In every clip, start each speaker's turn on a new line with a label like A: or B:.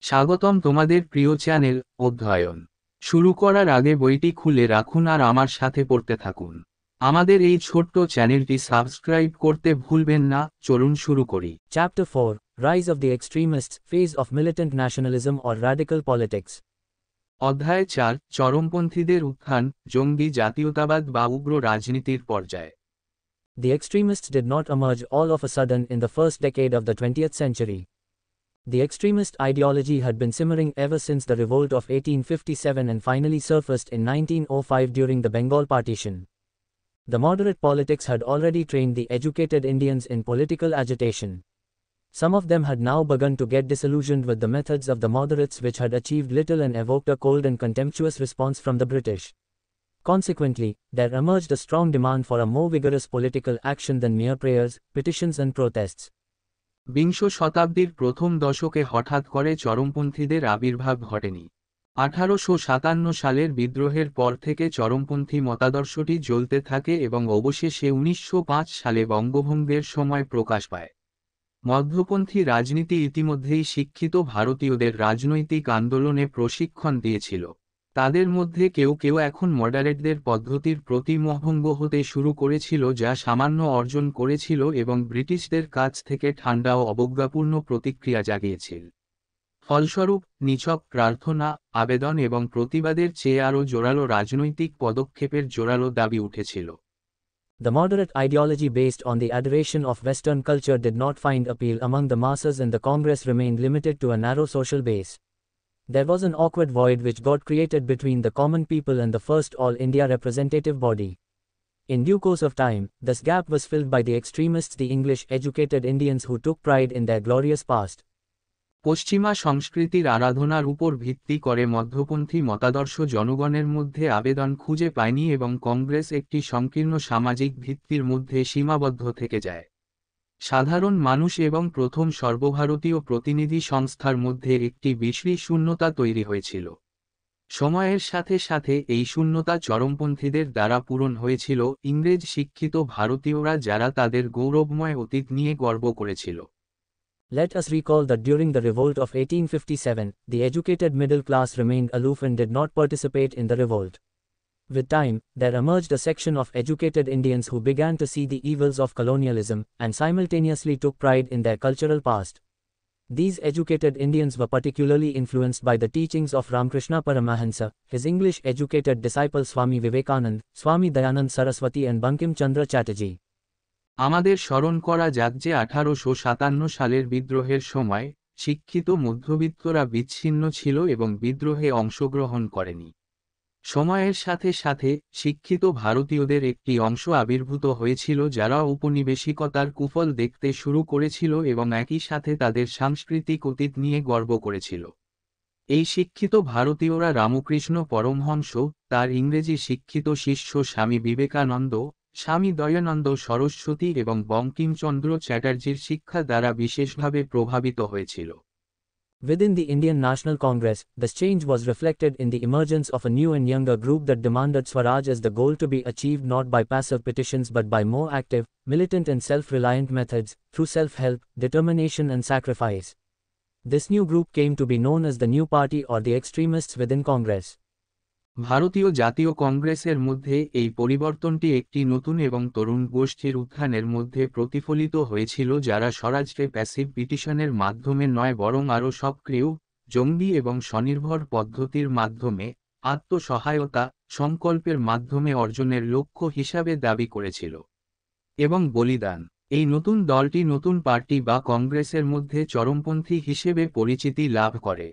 A: স্বাগতম তোমাদের প্রিয় চ্যানেল অধ্যয়ন শুরু করার আগে বইটি খুলে রাখুন আর আমার সাথে পড়তে থাকুন। আমাদের এই ছোট্ট চ্যানেলটি সাবস্ক্রাইব করতে ভুলবেন না। চলুন শুরু করি।
B: Chapter 4 Rise of the Extremists, Phase of Militant Nationalism or Radical Politics.
A: অধ্যায় 4 চরমপন্থীদের উত্থান, জঙ্গি জাতীয়তাবাদ বা উগ্র রাজনীতির পর্যায়।
B: The extremists did not emerge all of a sudden in the first decade of the 20th century. The extremist ideology had been simmering ever since the revolt of 1857 and finally surfaced in 1905 during the Bengal partition. The moderate politics had already trained the educated Indians in political agitation. Some of them had now begun to get disillusioned with the methods of the moderates, which had achieved little and evoked a cold and contemptuous response from the British. Consequently, there emerged a strong demand for a more vigorous political action than mere prayers, petitions and protests.
A: বিংশ শতাব্দীর প্রথম দশকে হঠাৎ করে চরমপন্থীদের আবির্ভাব ঘটেনি। 1857 সালের বিদ্রোহের পর থেকে চরমপন্থী মতাদর্শটি জ্বলতে থাকে এবং অবশেষে 1905 সালে বঙ্গভঙ্গের সময় প্রকাশ পায়। মধ্যপন্থী রাজনীতি ইতিমধ্যেই শিক্ষিত ভারতীয়দের রাজনৈতিক আন্দোলনে প্রশিক্ষণ দিয়েছিল। তাদের মধ্যে কেউ কেউ এখন মডারেটদের পদ্ধতির প্রতি মোহভঙ্গ হতে শুরু করেছিল, যা সামান্য অর্জন করেছিল এবং ব্রিটিশদের কাছ থেকে ঠান্ডা ও অবজ্ঞাপূর্ণ প্রতিক্রিয়া জাগিয়েছিল। ফলস্বরূপ নিছক প্রার্থনা, আবেদন এবং প্রতিবাদের চেয়ে আরও জোরালো রাজনৈতিক পদক্ষেপের জোরালো দাবি উঠেছিল।
B: The moderate ideology based on the adoration of Western culture did not find appeal among the masses, and the Congress remained limited to a narrow social base. There was an awkward void which got created between the common people and the first All India representative body. In due course of time, this gap was filled by the extremists, the English educated Indians who took pride in their glorious past.
A: পশ্চিমা সংস্কৃতির আরাধনার উপর ভিত্তি করে মধ্যপন্থী মতাদর্শ জনগণের মধ্যে আবেদন খুঁজে পায়নি এবং কংগ্রেস একটি সংকীর্ণ সামাজিক ভিত্তির মধ্যে সীমাবদ্ধ থেকে যায়। সাধারণ মানুষ এবং প্রথম সর্বভারতীয় প্রতিনিধি সংস্থার মধ্যে একটি বিশ্রী শূন্যতা তৈরি হয়েছিল। সময়ের সাথে সাথে এই শূন্যতা চরমপন্থীদের দ্বারা পূরণ হয়েছিল, ইংরেজ শিক্ষিত ভারতীয়রা যারা তাদের গৌরবময় অতীত নিয়ে গর্ব করেছিল।
B: Let us recall that during the revolt of 1857, the educated middle class remained aloof and did not participate in the revolt. With time, there emerged a section of educated Indians who began to see the evils of colonialism, and simultaneously took pride in their cultural past. These educated Indians were particularly influenced by the teachings of Ramakrishna Paramahansa, his English-educated disciple Swami Vivekanand, Swami Dayanand Saraswati and Bankim Chandra Chatterjee.
A: আমাদের স্মরণ করা যাক যে 1857 সালের বিদ্রোহের সময় শিক্ষিত মধ্যবিত্তরা বিচ্ছিন্ন ছিল এবং বিদ্রোহে অংশগ্রহণ করেনি। সময়ের সাথে সাথে শিক্ষিত ভারতীয়দের একটি অংশ আবির্ভূত হয়েছিল যারা উপনিবেশিকতার কুফল দেখতে শুরু করেছিল এবং একই সাথে তাদের সাংস্কৃতিক অতীত নিয়ে গর্ব করেছিল। এই শিক্ষিত ভারতীয়রা রামকৃষ্ণ পরমহংস, তার ইংরেজি শিক্ষিত শিষ্য স্বামী বিবেকানন্দ, স্বামী দয়ানন্দ সরস্বতী এবং বঙ্কিমচন্দ্র চ্যাটার্জির শিক্ষা দ্বারা বিশেষভাবে প্রভাবিত হয়েছিল।
B: Within the Indian National Congress, this change was reflected in the emergence of a new and younger group that demanded Swaraj as the goal to be achieved not by passive petitions but by more active, militant and self-reliant methods, through self-help, determination and sacrifice. This new group came to be known as the New Party or the extremists within Congress.
A: ভারতীয় জাতীয় কংগ্রেসের মধ্যে এই পরিবর্তনটি একটি নতুন এবং তরুণ গোষ্ঠীর উত্থানের মধ্যে প্রতিফলিত হয়েছিল, যারা স্বরাজকে প্যাসিভ পিটিশনের মাধ্যমে নয় বরং আরও সক্রিয়, জঙ্গি এবং স্বনির্ভর পদ্ধতির মাধ্যমে, আত্মসহায়তা, সংকল্পের মাধ্যমে অর্জনের লক্ষ্য হিসাবে দাবি করেছিল। এবং বলিদান। এই নতুন দলটি নতুন পার্টি বা কংগ্রেসের মধ্যে চরমপন্থী হিসেবে পরিচিতি লাভ করে।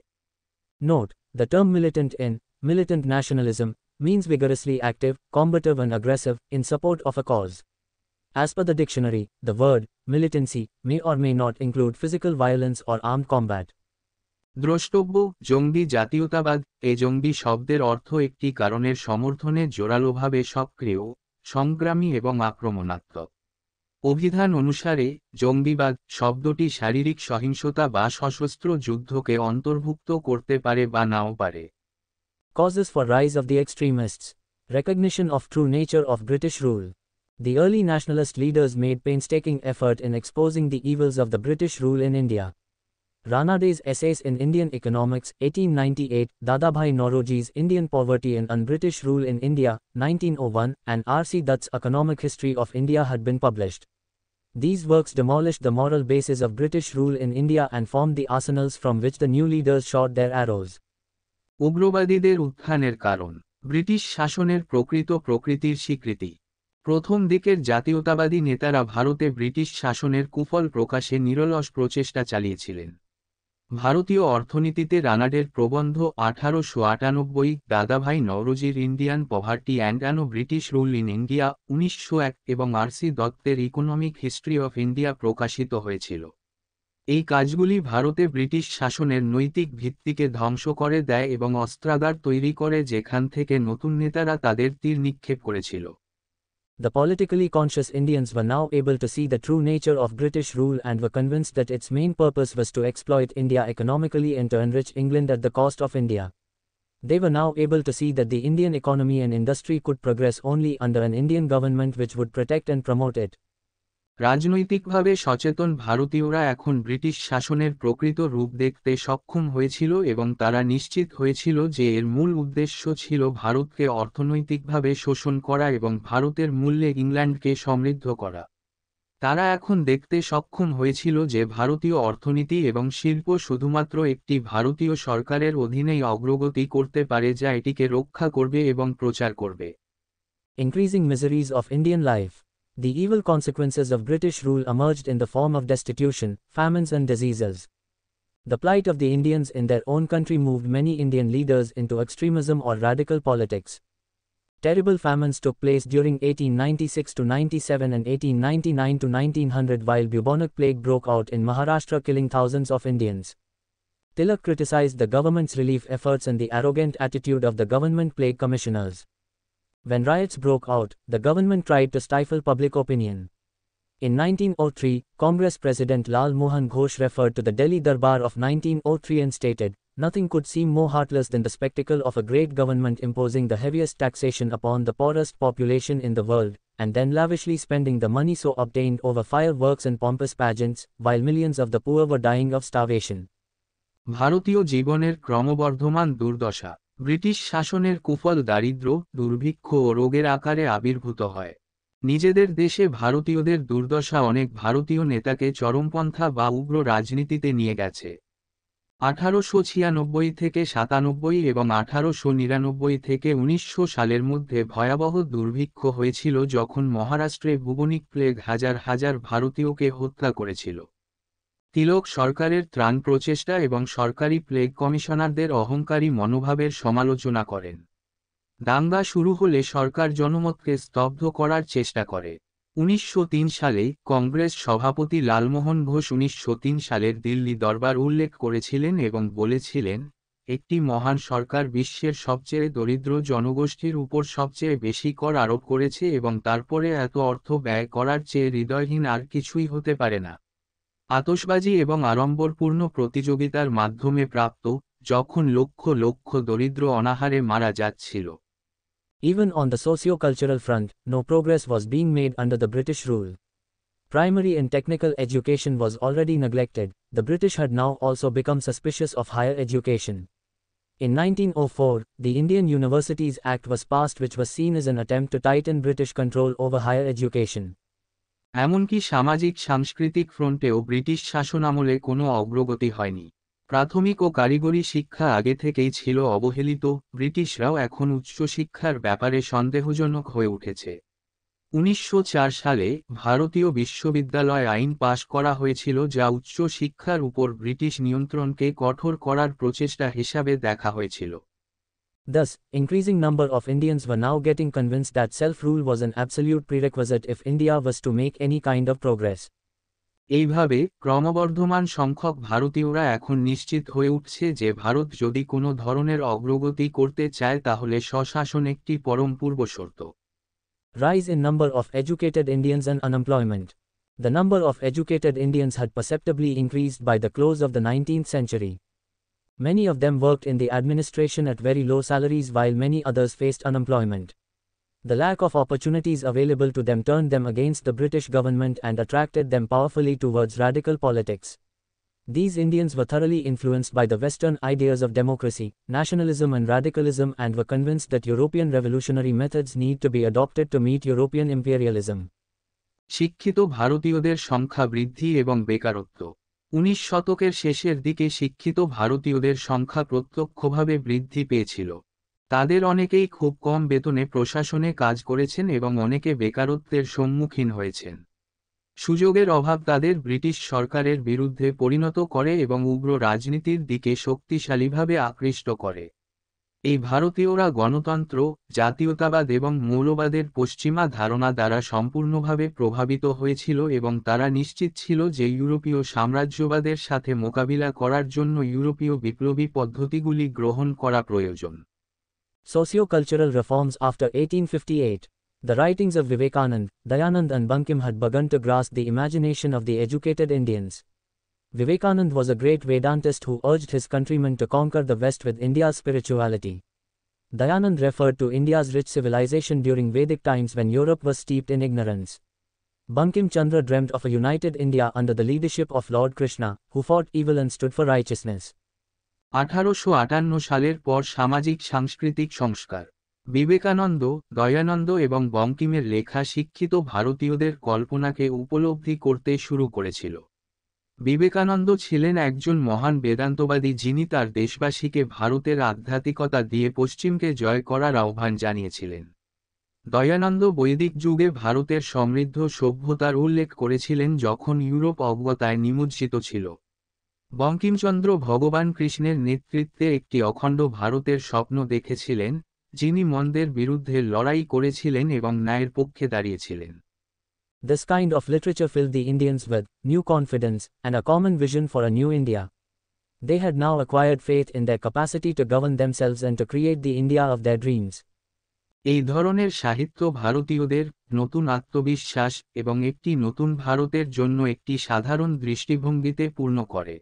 B: Note: the term militant nationalism means vigorously active, combative and aggressive, in support of a cause. As per the dictionary, the word militancy may or may not include physical violence or armed combat.
A: দ্রষ্টব্য: জঙ্গি জাতীয়তাবাদ। এ জঙ্গি শব্দের অর্থ একটি কারণের সমর্থনে জোরালোভাবে সক্রিয়, সংগ্রামী এবং আক্রমণাত্মক। অভিধান অনুসারে জঙ্গিবাদ শব্দটি শারীরিক সহিংসতা বা সশস্ত্র যুদ্ধকে অন্তর্ভুক্ত করতে পারে বা নাও পারে।
B: Causes for rise of the extremists. Recognition of true nature of British rule. The early nationalist leaders made painstaking effort in exposing the evils of the British rule in India. Ranaday's Essays in Indian Economics, 1898, Dadabhai Naoroji's Indian Poverty and Un-British Rule in India, 1901, and R.C. Dutt's Economic History of India had been published. These works demolished the moral basis of British rule in India and formed the arsenals from which the new leaders shot their arrows.
A: উগ্রবাদীদের উত্থানের কারণ British শাসনের প্রকৃত প্রকৃতির স্বীকৃতি। প্রথম দিকের জাতীয়তাবাদী নেতারা ভারতে ব্রিটিশ শাসনের কুফল প্রকাশে নিরলস প্রচেষ্টা চালিয়েছিলেন। ভারতীয় অর্থনীতিতে রানাডের প্রবন্ধ 1898, দাদাভাই নওরোজির Indian poverty and an British rule in India 1901 এবং আর.সি. দত্তের ইকোনমিক হিস্ট্রি অফ ইন্ডিয়া প্রকাশিত হয়েছিল। এই কাজগুলি ভারতে ব্রিটিশ শাসনের নৈতিক ভিত্তিকে ধ্বংস করে দেয় এবং অস্ত্রাগার তৈরি করে যেখান থেকে নতুন নেতারা তাদের তীর নিক্ষেপ করেছিল।
B: The politically conscious Indians were now able to see the true nature of British rule and were convinced that its main purpose was to exploit India economically and to enrich England at the cost of India. They were now able to see that the Indian economy and industry could progress only under an Indian government which would protect and promote it.
A: রাজনৈতিকভাবে সচেতন ভারতীয়রা এখন British শাসনের প্রকৃত রূপ দেখতে সক্ষম হয়েছিল এবং তারা নিশ্চিত হয়েছিল যে এর মূল উদ্দেশ্য ছিল ভারতকে অর্থনৈতিকভাবে শোষণ করা এবং ভারতের মূল্যে ইংল্যান্ডকে সমৃদ্ধ করা। তারা এখন দেখতে সক্ষম হয়েছিল যে ভারতীয় অর্থনীতি এবং শিল্প শুধুমাত্র একটি ভারতীয় সরকারের অধীনেই অগ্রগতি করতে পারে যা এটিকে রক্ষা করবে এবং প্রচার করবে।
B: Increasing miseries of Indian life. The evil consequences of British rule emerged in the form of destitution, famines and diseases. The plight of the Indians in their own country moved many Indian leaders into extremism or radical politics. Terrible famines took place during 1896–97 and 1899–1900 while bubonic plague broke out in Maharashtra, killing thousands of Indians. Tilak criticized the government's relief efforts and the arrogant attitude of the government plague commissioners. When riots broke out, the government tried to stifle public opinion. In 1903, Congress President Lal Mohan Ghosh referred to the Delhi Darbar of 1903 and stated, "Nothing could seem more heartless than the spectacle of a great government imposing the heaviest taxation upon the poorest population in the world, and then lavishly spending the money so obtained over fireworks and pompous pageants, while millions of the poor were dying of starvation."
A: ভারতীয় জীবনের ক্রমবর্ধমান দুর্দশা British শাসনের কুফল দারিদ্র্য, দুর্ভিক্ষ ও রোগের আকারে আবির্ভূত হয়। নিজেদের দেশে ভারতীয়দের দুর্দশা অনেক ভারতীয় নেতাকে চরমপন্থা বা উগ্র রাজনীতিতে নিয়ে গেছে। 1896 থেকে 97 এবং 1899 থেকে 1900 সালের মধ্যে ভয়াবহ দুর্ভিক্ষ হয়েছিল যখন মহারাষ্ট্রে বুবনিক প্লেগ হাজার হাজার ভারতীয়কে হত্যা করেছিল। তিলক সরকারের ত্রাণ প্রচেষ্টা এবং সরকারি প্লেগ কমিশনারদের অহংকারী মনোভাবের সমালোচনা করেন। দাঙ্গা শুরু হলে সরকার জনমতকে স্তব্ধ করার চেষ্টা করে। 1903 সালে কংগ্রেস সভাপতি লালমোহন ঘোষ 1903 সালের দিল্লি দরবার উল্লেখ করেছিলেন এবং বলেছিলেন, একটি মহান সরকার বিশ্বের সবচেয়ে দরিদ্র জনগোষ্ঠীর উপর সবচেয়ে বেশি কর আরোপ করেছে এবং তারপরে এত অর্থ ব্যয় করার চেয়ে হৃদয়হীন আর কিছুই হতে পারে না। আতশবাজি এবং আড়ম্বরপূর্ণ প্রতিযোগিতার মাধ্যমে প্রাপ্ত, যখন লক্ষ লক্ষ দরিদ্র অনাহারে মারা যাচ্ছিল।
B: Even on the socio-cultural front, no progress was being made under the British rule. Primary and technical education was already neglected. The British had now also become suspicious of higher education. In 1904, the Indian Universities Act was passed, which was seen as an attempt to tighten British control over higher education.
A: এমনকি সামাজিক সাংস্কৃতিক ফ্রন্টেও British শাসনামলে কোনো অগ্রগতি হয়নি। প্রাথমিক ও কারিগরি শিক্ষা আগে থেকেই ছিল অবহেলিত, ব্রিটিশরাও এখন উচ্চশিক্ষার ব্যাপারে সন্দেহজনক হয়ে উঠেছে। 1904 সালে ভারতীয় বিশ্ববিদ্যালয় আইন পাশ করা হয়েছিল যা উচ্চ শিক্ষার উপর ব্রিটিশ নিয়ন্ত্রণকে কঠোর করার প্রচেষ্টা হিসাবে দেখা হয়েছিল।
B: Thus, increasing number of Indians were now getting convinced that self-rule was an absolute prerequisite if India was to make any kind of progress.
A: এইভাবে ক্রমবর্ধমান সংখ্যক ভারতীয়রা এখন নিশ্চিত হয়ে উঠছে যে ভারত যদি কোনো ধরনের অগ্রগতি করতে চায় তাহলে স্বশাসন একটি পরম পূর্বশর্ত।
B: Rise in number of educated Indians and unemployment. The number of educated Indians had perceptibly increased by the close of the 19th century. Many of them worked in the administration at very low salaries while many others faced unemployment. The lack of opportunities available to them turned them against the British government and attracted them powerfully towards radical politics. These Indians were thoroughly influenced by the Western ideas of democracy, nationalism and radicalism and were convinced that European revolutionary methods need to be adopted to meet European imperialism.
A: শিক্ষিত ভারতীয়দের সংখ্যা বৃদ্ধি এবং বেকারত্ব। 19 শতকের শেষের দিকে শিক্ষিত ভারতীয়দের সংখ্যা প্রত্যক্ষভাবে বৃদ্ধি পেয়েছিল। তাদের অনেকেই খুব কম বেতনে প্রশাসনে কাজ করেছেন এবং অনেকে বেকারত্বের সম্মুখীন হয়েছেন। সুযোগের অভাব তাদের ব্রিটিশ সরকারের বিরুদ্ধে পরিণত করে এবং উগ্র রাজনীতির দিকে শক্তিশালীভাবে আকৃষ্ট করে। এই ভারতীয়রা গণতন্ত্র, জাতীয়তাবাদ এবং মৌলবাদের পশ্চিমা ধারণা দ্বারা সম্পূর্ণভাবে প্রভাবিত হয়েছিল এবং তারা নিশ্চিত ছিল যে ইউরোপীয় সাম্রাজ্যবাদের সাথে মোকাবিলা করার জন্য ইউরোপীয় বিপ্লবী পদ্ধতিগুলি গ্রহণ করা প্রয়োজন।
B: Socio-cultural reforms after 1858. The writings of Vivekanand, Dayanand and Bankim had begun to grasp the imagination of the educated Indians. Vivekanand was a great Vedantist who urged his countrymen to conquer the West with India's spirituality. Dayanand referred to India's rich civilization during Vedic times when Europe was steeped in ignorance. Bankim Chandra dreamt of a united India under the leadership of Lord Krishna, who fought evil and stood for righteousness.
A: 1858 সালের পর সামাজিক সাংস্কৃতিক সংস্কার। বিবেকানন্দ, দয়ানন্দ এবং বঙ্কিমের লেখা শিক্ষিত ভারতীয়দের কল্পনাকে উপলব্ধি করতে শুরু করেছিল। বিবেকানন্দ ছিলেন একজন মহান বেদান্তবাদী যিনি তার দেশবাসীকে ভারতের আধ্যাত্মিকতা দিয়ে পশ্চিমকে জয় করার আহ্বান জানিয়েছিলেন। দয়ানন্দ বৈদিক যুগে ভারতের সমৃদ্ধ সভ্যতার উল্লেখ করেছিলেন যখন ইউরোপ অজ্ঞতায় নিমজ্জিত ছিল। বঙ্কিমচন্দ্র ভগবান কৃষ্ণের নেতৃত্বে একটি অখণ্ড ভারতের স্বপ্ন দেখেছিলেন, যিনি মন্দের বিরুদ্ধে লড়াই করেছিলেন এবং ন্যায়ের পক্ষে দাঁড়িয়েছিলেন।
B: This kind of literature filled the Indians with new confidence and a common vision for a new India. They had now acquired faith in their capacity to govern themselves and to create the India of their dreams.
A: এই ধরনের সাহিত্য ভারতীয়দের নতুন আত্মবিশ্বাস এবং একটি নতুন ভারতের জন্য একটি সাধারণ দৃষ্টিভঙ্গিতে পূর্ণ করে।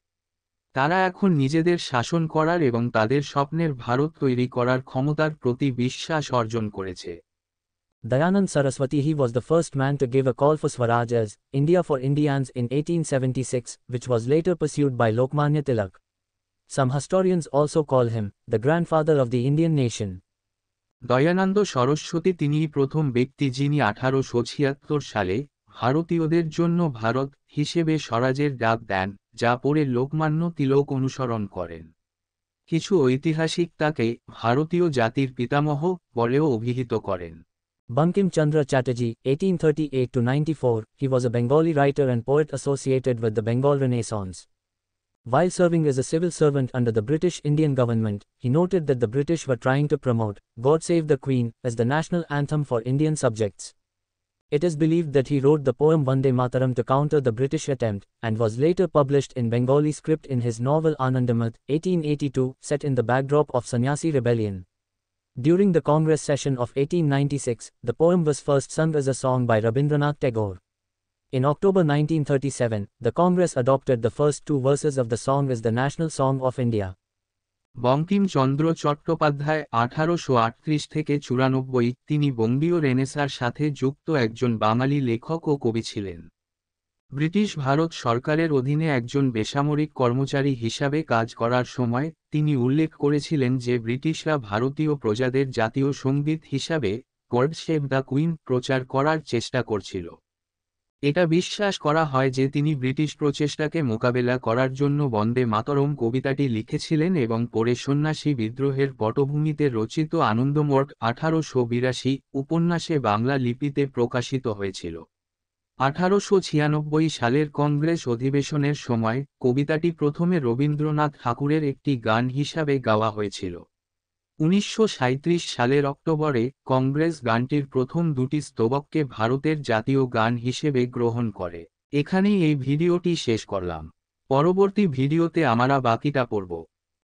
A: তারা এখন নিজেদের শাসন করার এবং তাদের স্বপ্নের ভারত তৈরি করার ক্ষমতার প্রতি বিশ্বাস অর্জন করেছে।
B: Dayanand Saraswati was the first man to give a call for Swaraj as India for Indians in 1876, which was later pursued by Lokmanya Tilak. Some historians also call him the grandfather of the Indian nation.
A: Dayananda Saraswati তিনিই প্রথম ব্যক্তি যিনি 1876 সালে ভারতীয়দের জন্য ভারত হিসেবে স্বরাজের ডাক দেন, যা পরে লোকমান্য তিলক অনুসরণ করেন। কিছু ঐতিহাসিক তাকে ভারতীয় জাতির পিতামহ বলেও অভিহিত করেন।
B: Bankim Chandra Chatterjee, 1838–94, he was a Bengali writer and poet associated with the Bengal Renaissance. While serving as a civil servant under the British Indian government, he noted that the British were trying to promote God Save the Queen as the national anthem for Indian subjects. It is believed that he wrote the poem Vande Mataram to counter the British attempt, and was later published in Bengali script in his novel Anandamath, 1882, set in the backdrop of Sannyasi rebellion. During the Congress session of 1896, the poem was first sung as a song by Rabindranath Tagore. In October 1937, the Congress adopted the first two verses of the song as the national song of India.
A: Bankimchandra Chattopadhyay 1838–94, তিনি বঙ্গীয় রেনেসাঁর সাথে যুক্ত একজন বাঙালি লেখক ও কবি ছিলেন। British Bharat সরকারের অধীনে একজন বেসামরিক কর্মচারী হিসাবে কাজ করার সময় তিনি উল্লেখ করেছিলেন যে ব্রিটিশরা ভারতীয় প্রজাদের জাতীয় সঙ্গীত হিসাবে গড সেভ দ্য কুইন প্রচার করার চেষ্টা করছিল। এটা বিশ্বাস করা হয় যে তিনি ব্রিটিশ প্রচেষ্টাকে মোকাবেলা করার জন্য বন্দে মাতরম কবিতাটি লিখেছিলেন এবং পরে সন্ন্যাসী বিদ্রোহের পটভূমিতে রচিত আনন্দমঠ 1882 উপন্যাসে বাংলা লিপিতে প্রকাশিত হয়েছিল। 1896 সালের কংগ্রেস অধিবেশনের সময় কবিতাটি প্রথমে রবীন্দ্রনাথ ঠাকুরের একটি গান হিসাবে গাওয়া হয়েছিল। 1937 সালের অক্টোবরে কংগ্রেস গানটির প্রথম দুটি স্তবককে ভারতের জাতীয় গান হিসেবে গ্রহণ করে। এখানেই এই ভিডিওটি শেষ করলাম। পরবর্তী ভিডিওতে আমরা বাকিটা পড়ব।